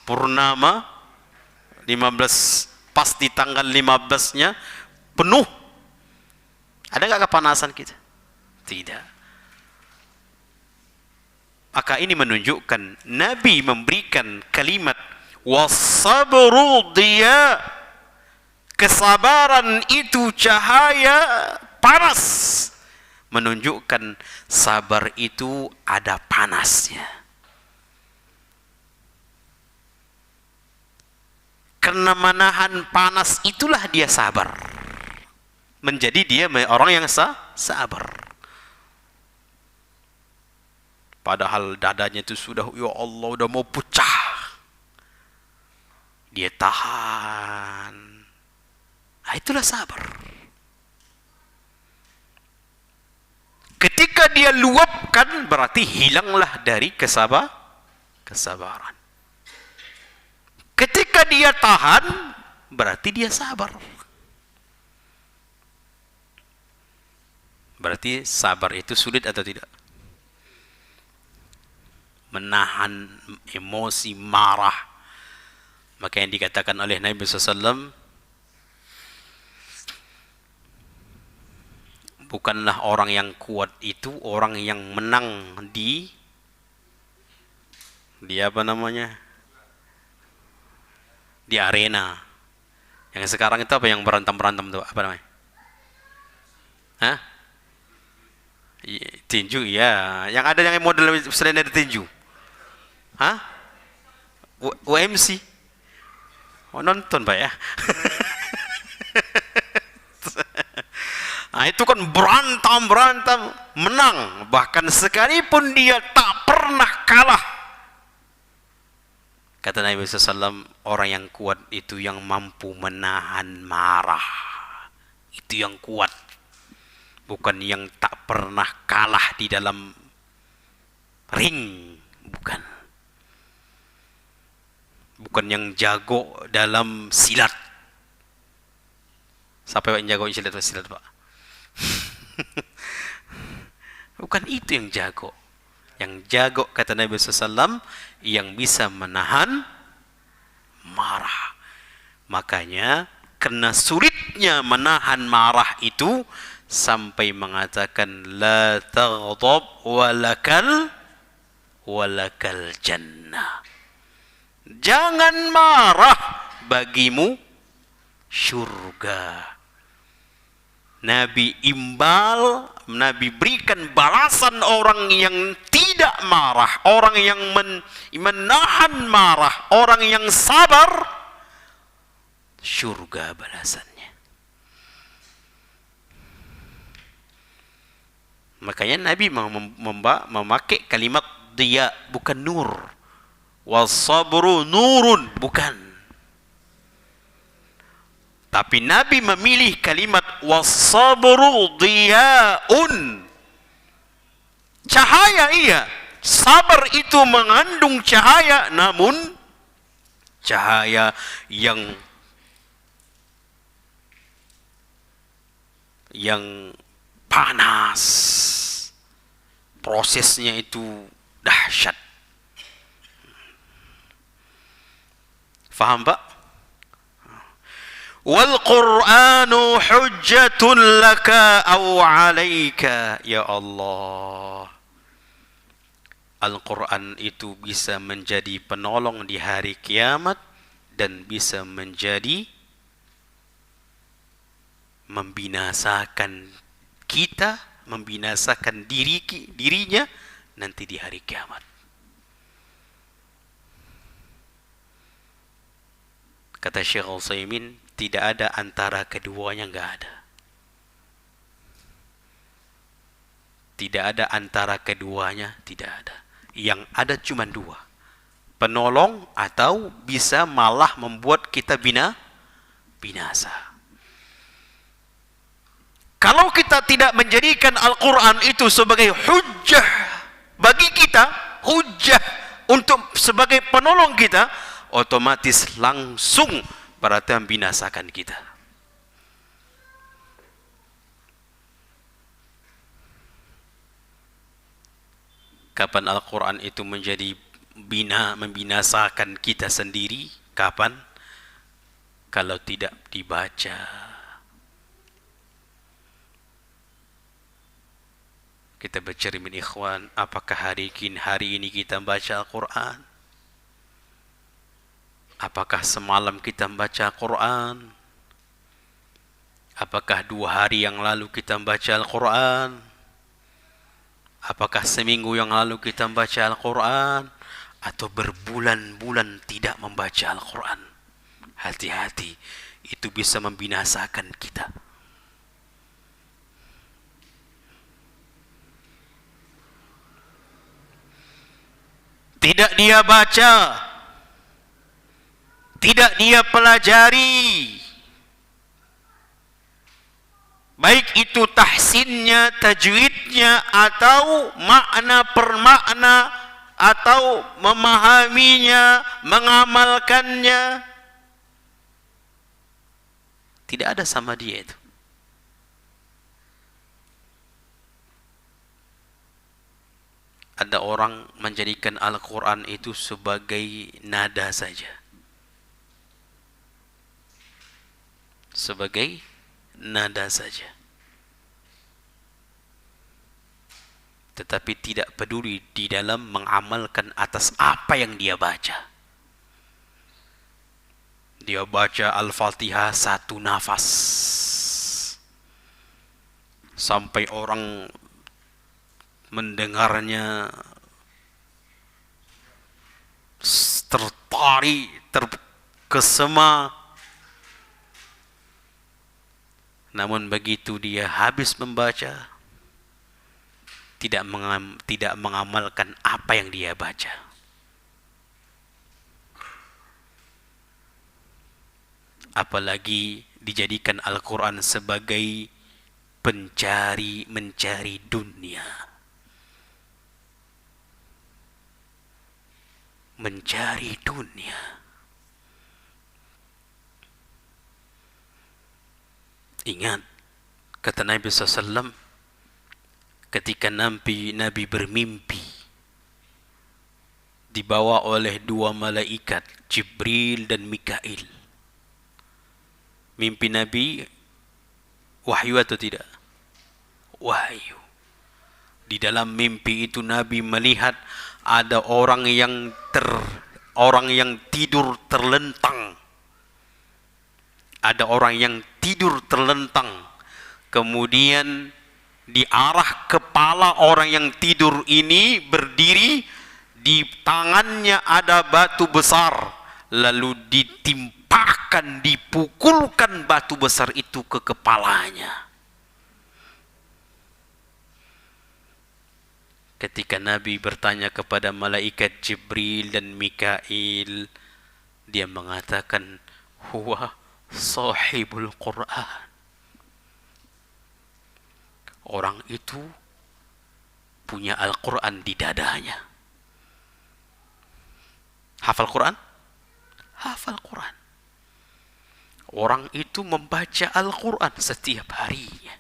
purnama 15, pas di tanggal 15-nya penuh. Ada nggak kepanasan kita? Tidak. Maka ini menunjukkan Nabi memberikan kalimat wasabru diya, kesabaran itu cahaya panas, menunjukkan sabar itu ada panasnya. Karena menahan panas itulah dia sabar. Menjadi dia orang yang sabar. Padahal dadanya itu sudah, ya Allah, udah mau pecah. Dia tahan. Nah, itulah sabar. Ketika dia luapkan, berarti hilanglah dari kesabaran. Ketika dia tahan, berarti dia sabar. Berarti sabar itu sulit atau tidak? Menahan emosi marah. Maka yang dikatakan oleh Nabi SAW, bukanlah orang yang kuat itu orang yang menang di apa namanya, di arena. Yang sekarang itu apa yang berantem itu apa namanya? Hah? Tinju, ya. Yang ada yang model selain dari tinju. Hah? UMC. Oh, nonton Pak ya. Nah, itu kan berantem, menang. Bahkan sekalipun dia tak pernah kalah. Kata Nabi SAW, orang yang kuat itu yang mampu menahan marah. Itu yang kuat. Bukan yang tak pernah kalah di dalam ring. Bukan yang jago dalam silat. Siapa yang jago silat Pak? Bukan itu yang jago. Yang jago, kata Nabi SAW, yang bisa menahan marah. Makanya karena sulitnya menahan marah itu, sampai mengatakan la taghdab walakal jannah. Jangan marah, bagimu surga. Nabi imbal, Nabi berikan balasan orang yang tidak marah, orang yang menahan marah, orang yang sabar, surga balasannya. Makanya Nabi memakai kalimat dia, bukan nur. Wasabru nurun, bukan. Tapi Nabi memilih kalimat wasabru diyaun. Cahaya iya. Sabar itu mengandung cahaya, namun cahaya yang panas. Prosesnya itu dahsyat. Faham Pak? Wal Qur'anu hujjatun laka aw 'alaika, ya Allah. Al-Quran itu bisa menjadi penolong di hari kiamat dan bisa menjadi membinasakan kita, membinasakan dirinya nanti di hari kiamat. Kata Syekh Utsaimin, tidak ada antara keduanya, enggak ada. Tidak ada antara keduanya, tidak ada. Yang ada cuma dua. penolong atau bisa malah membuat kita binasa. Kalau kita tidak menjadikan Al-Quran itu sebagai hujjah bagi kita, hujjah untuk sebagai penolong kita, otomatis langsung perhatian binasakan kita. Kapan Al-Quran itu menjadi membinasakan kita sendiri? Kapan? Kalau tidak dibaca. Kita bercermin ikhwan, apakah hari ini kita membaca Al-Quran? Apakah semalam kita membaca Al-Quran? Apakah 2 hari yang lalu kita membaca Al-Quran? Apakah seminggu yang lalu kita membaca Al-Quran? Atau berbulan-bulan tidak membaca Al-Quran? Hati-hati, itu bisa membinasakan kita. Tidak dia baca, tidak dia pelajari, baik itu tahsinnya, tajwidnya, atau makna per makna, atau memahaminya, mengamalkannya, tidak ada sama dia itu. Ada orang menjadikan Al-Quran itu sebagai nada saja, sebagai nada saja, tetapi tidak peduli di dalam mengamalkan atas apa yang dia baca. Dia baca Al-Fatihah 1 nafas sampai orang mendengarnya tertarik, terkesima. Namun begitu dia habis membaca, tidak mengamalkan apa yang dia baca. Apalagi dijadikan Al-Quran sebagai mencari dunia. Mencari dunia. Ingat, kata Nabi SAW, ketika Nabi bermimpi, dibawa oleh 2 malaikat, Jibril dan Mikail. Mimpi Nabi wahyu atau tidak? Wahyu. Di dalam mimpi itu Nabi melihat ada orang yang tidur terlentang. Ada orang yang tidur terlentang. Kemudian di arah kepala orang yang tidur ini berdiri, di tangannya ada batu besar, lalu ditimpakan, dipukulkan batu besar itu ke kepalanya. Ketika Nabi bertanya kepada malaikat Jibril dan Mikail, dia mengatakan, huwa sahibul Quran. Orang itu punya Al-Quran di dadanya. Hafal Quran? Hafal Quran. Orang itu membaca Al-Quran setiap harinya,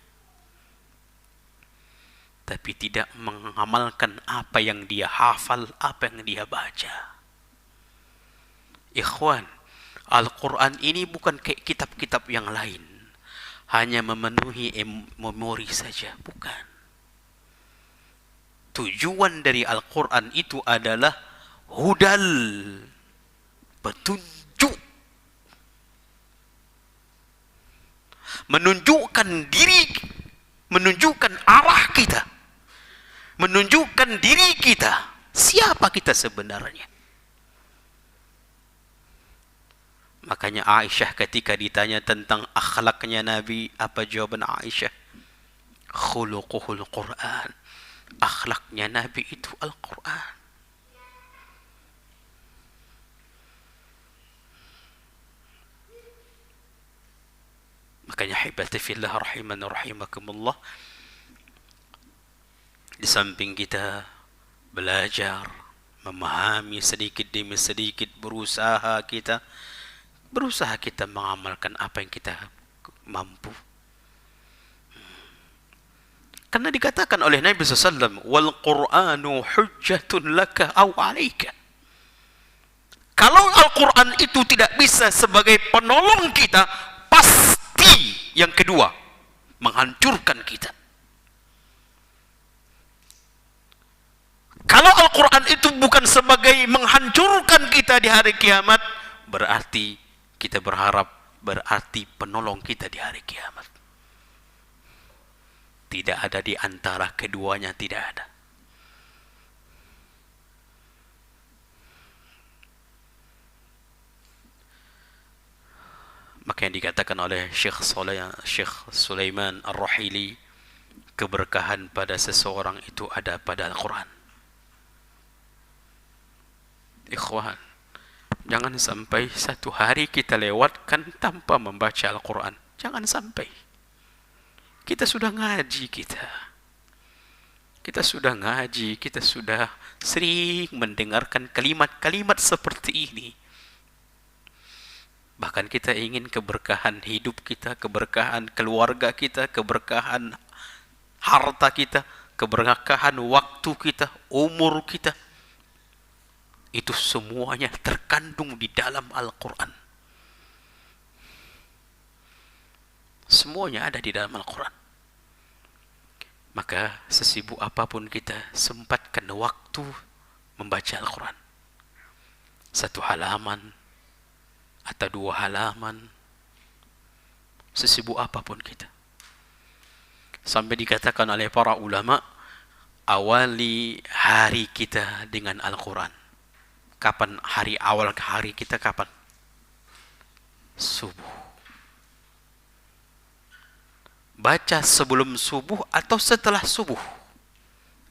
tapi tidak mengamalkan apa yang dia hafal, apa yang dia baca. Ikhwan, Al-Quran ini bukan kayak kitab-kitab yang lain, hanya memenuhi memori saja, bukan. Tujuan dari Al-Quran itu adalah hudal, petunjuk, menunjukkan diri, menunjukkan arah kita, menunjukkan diri kita, siapa kita sebenarnya. Makanya Aisyah ketika ditanya tentang akhlaknya Nabi, apa jawaban Aisyah? Khuluquhul Quran. Akhlaknya Nabi itu Al-Quran. Makanya hibati fillah rahiman rahimakumullah, di samping kita belajar, memahami sedikit demi sedikit, berusaha kita mengamalkan apa yang kita mampu. Karena dikatakan oleh Nabi SAW, wal Qur'anu hujjatun laka aw alaika. Kalau Al-Quran itu tidak bisa sebagai penolong kita, pasti yang kedua menghancurkan kita. Kalau Al-Quran itu bukan sebagai menghancurkan kita di hari kiamat, berarti kita berarti penolong kita di hari kiamat. Tidak ada di antara keduanya, tidak ada. Maka yang dikatakan oleh Syekh Sulaiman Ar-Rahili, keberkahan pada seseorang itu ada pada Al-Quran. Ikhwan, jangan sampai satu hari kita lewatkan tanpa membaca Al-Quran. Jangan sampai. Kita sudah ngaji, kita sudah ngaji, kita sudah sering mendengarkan kalimat-kalimat seperti ini. Bahkan kita ingin keberkahan hidup kita, keberkahan keluarga kita, keberkahan harta kita, keberkahan waktu kita, umur kita. Itu semuanya terkandung di dalam Al-Quran. Semuanya ada di dalam Al-Quran. Maka sesibuk apapun kita, sempatkan waktu membaca Al-Quran. 1 halaman atau 2 halaman, sesibuk apapun kita. Sampai dikatakan oleh para ulama, awali hari kita dengan Al-Quran. Kapan awal hari kita kapan? Subuh. Baca sebelum subuh atau setelah subuh.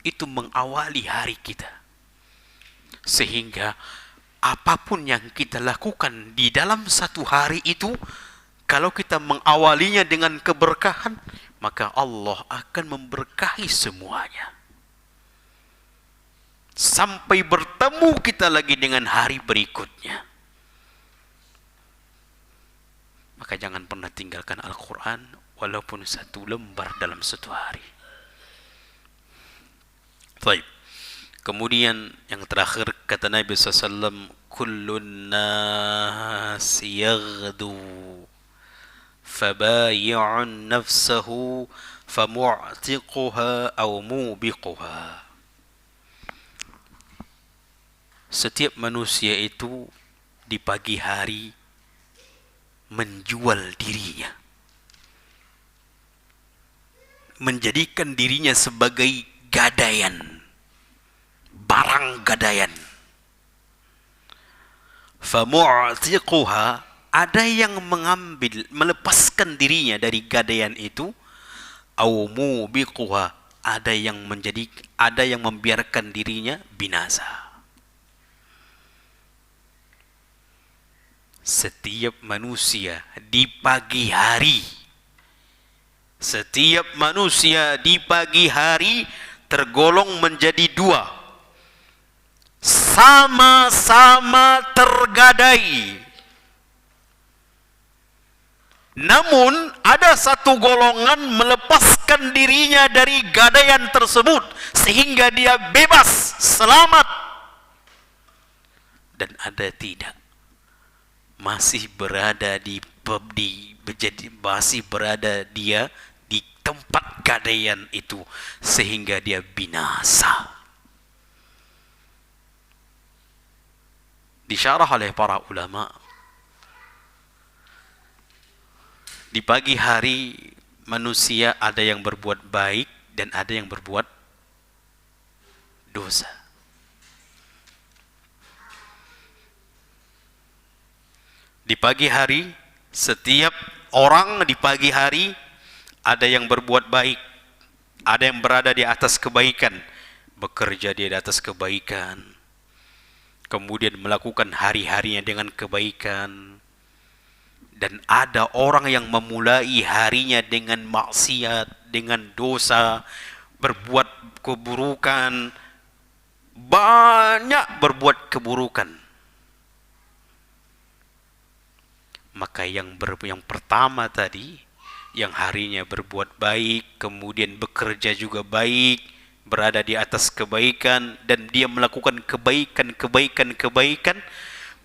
Itu mengawali hari kita. Sehingga apapun yang kita lakukan di dalam satu hari itu, kalau kita mengawalinya dengan keberkahan, maka Allah akan memberkahi semuanya. Sampai bertemu kita lagi dengan hari berikutnya. Maka jangan pernah tinggalkan Al-Quran, walaupun 1 lembar dalam satu hari. Baik. Kemudian yang terakhir kata Nabi SAW, kullun nas yaghdu fabayi'un nafsahu famu'tiquha aw mubiquha. Setiap manusia itu di pagi hari menjual dirinya, menjadikan dirinya sebagai gadaian, barang gadaian. Famu'tiquha, ada yang mengambil, melepaskan dirinya dari gadaian itu. Au mubiquha, ada yang membiarkan dirinya binasa. Setiap manusia di pagi hari, tergolong menjadi 2. Sama-sama tergadai. Namun ada satu golongan melepaskan dirinya dari gadaian tersebut sehingga dia bebas, selamat. Dan ada tidak, masih berada dia di tempat gadaian itu sehingga dia binasa. Disyarah oleh para ulama, di pagi hari manusia ada yang berbuat baik dan ada yang berbuat dosa. Di pagi hari, setiap orang di pagi hari ada yang berbuat baik, ada yang berada di atas kebaikan, bekerja di atas kebaikan, kemudian melakukan hari-harinya dengan kebaikan, Dan ada orang yang memulai harinya dengan maksiat, dengan dosa, berbuat keburukan, banyak berbuat keburukan. Maka yang pertama tadi, yang harinya berbuat baik, kemudian bekerja juga baik, berada di atas kebaikan, dan dia melakukan kebaikan,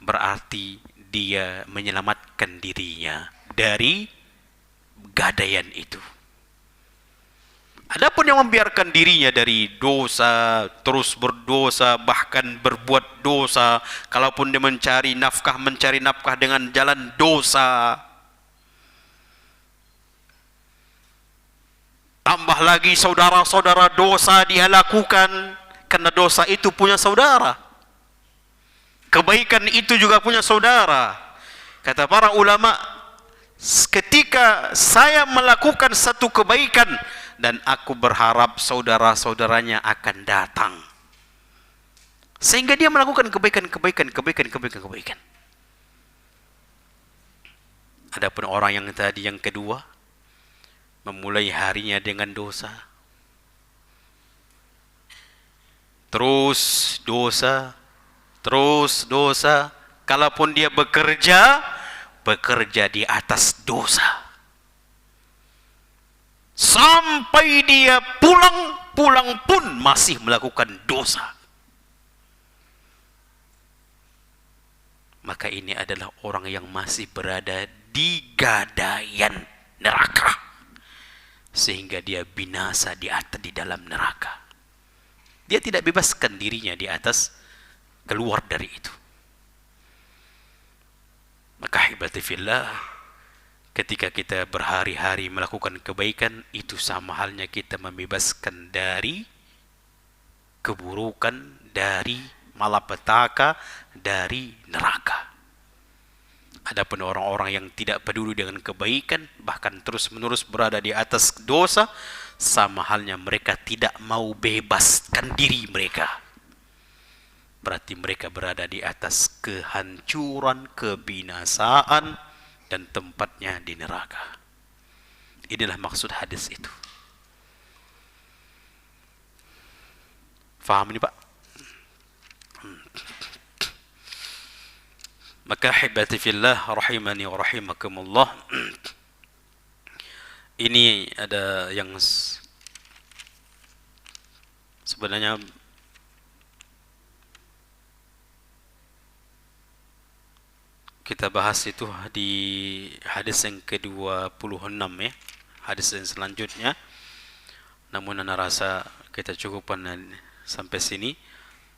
berarti dia menyelamatkan dirinya dari gadaian itu. Adapun yang membiarkan dirinya dari dosa, terus berdosa, bahkan berbuat dosa, kalaupun dia mencari nafkah dengan jalan dosa, tambah lagi saudara-saudara dosa dia lakukan, karena dosa itu punya saudara, kebaikan itu juga punya saudara. Kata para ulama, ketika saya melakukan satu kebaikan dan aku berharap saudara-saudaranya akan datang, sehingga dia melakukan kebaikan. Adapun orang yang tadi, yang kedua, memulai harinya dengan dosa, terus dosa, kalaupun dia bekerja di atas dosa, sampai dia pulang pun masih melakukan dosa. Maka ini adalah orang yang masih berada di gadaian neraka, sehingga dia binasa di dalam neraka. Dia tidak bebaskan dirinya di atas, keluar dari itu. Maka hibati fillah, ketika kita berhari-hari melakukan kebaikan, itu sama halnya kita membebaskan dari keburukan, dari malapetaka, dari neraka. Adapun orang-orang yang tidak peduli dengan kebaikan, bahkan terus-menerus berada di atas dosa, sama halnya mereka tidak mau bebaskan diri mereka. Berarti mereka berada di atas kehancuran, kebinasaan, dan tempatnya di neraka. Inilah maksud hadis itu. Faham ini, Pak? Maka hibati fillah rahimani wa rahimakumullah, ini ada yang sebenarnya kita bahas itu di hadis yang ke-26 ya, hadis yang selanjutnya. Namun ana rasa kita cukupkan sampai sini.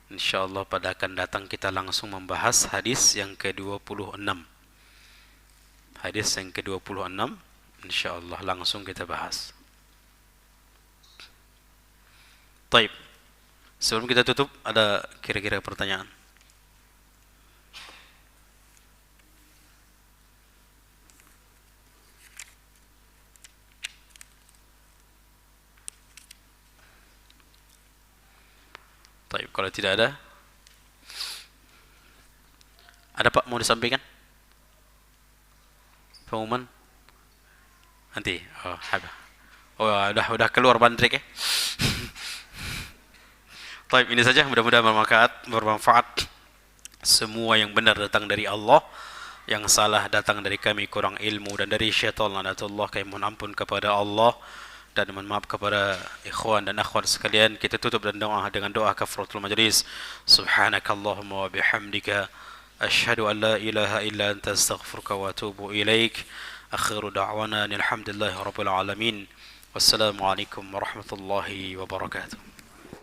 InsyaAllah pada akan datang kita langsung membahas hadis yang ke-26. Hadis yang ke-26 InsyaAllah langsung kita bahas. Taib. Sebelum kita tutup, ada kira-kira pertanyaan? Taib. Kalau tidak ada Pak mau disampaikan? Pengumuman? Nanti. Udah keluar bandrek ya. Taib, ini saja, mudah-mudahan bermanfaat. Semua yang benar datang dari Allah, yang salah datang dari kami kurang ilmu dan dari syaitan laknatullah. Kami mohon ampun kepada Allah dan mohon maaf kepada ikhwan dan akhwat sekalian. Kita tutup dengan doa kafaratul majlis. Subhanakallahumma wa bihamdika asyhadu an la ilaha illa anta astaghfiruka wa atubu ilaik. Akhiru da'wana alhamdulillahi rabbil alamin. Wassalamualaikum warahmatullahi wabarakatuh.